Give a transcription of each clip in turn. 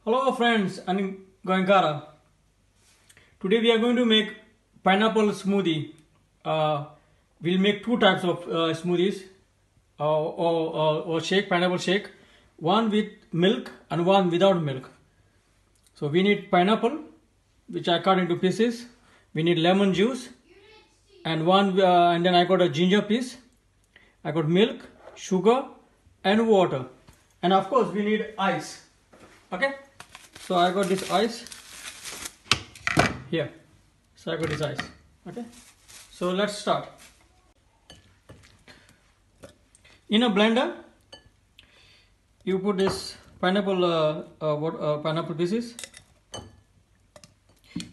Hello friends, I'm Goan. Today we are going to make pineapple smoothie. We'll make two types of smoothies or shake, pineapple shake. One with milk and one without milk. So we need pineapple, which I cut into pieces. We need lemon juice and and then I got a ginger piece. I got milk, sugar and water. And of course we need ice. Okay, so I got this ice here. So I got this ice. Okay, so let's start. In a blender, you put this pineapple pineapple pieces.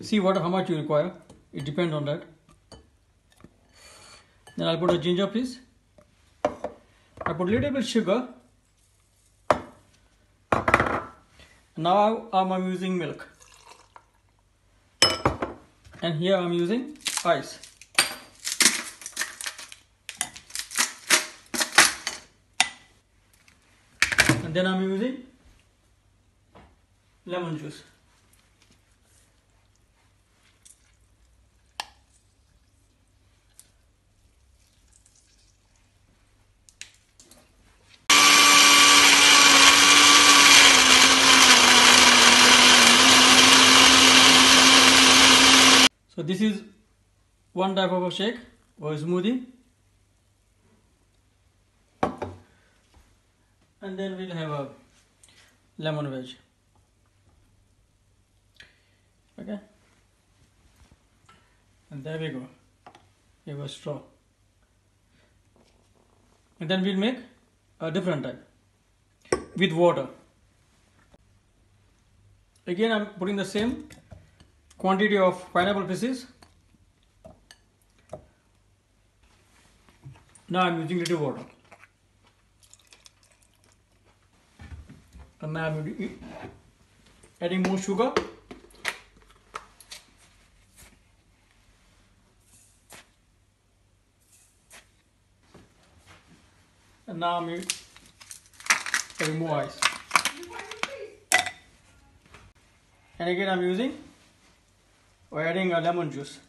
See how much you require. It depends on that. Then I'll put a ginger piece. I put a little bit sugar. Now I'm using milk, and here I'm using ice. And then I'm using lemon juice. So this is one type of a shake or a smoothie. And then we'll have a lemon wedge. Okay. And there we go. We have a straw. And then we'll make a different type with water. Again, I'm putting the same quantity of pineapple pieces. Now I'm using little water. And now I'm adding more sugar. And now I'm adding more ice. And again I'm using or adding a lemon juice.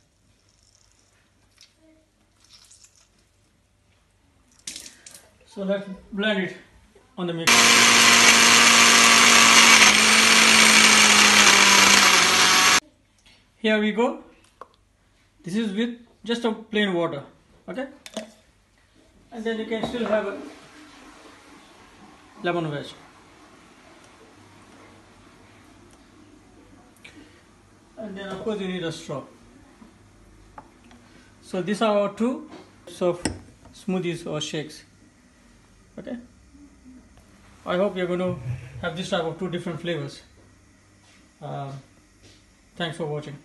So let's blend it on the mixer. Here we go. This is with just a plain water. Okay, and then you can still have a lemon wedge. And then of course you need a straw. So these are our two types of smoothies or shakes. Okay, I hope you're going to have this type of two different flavors. Thanks for watching.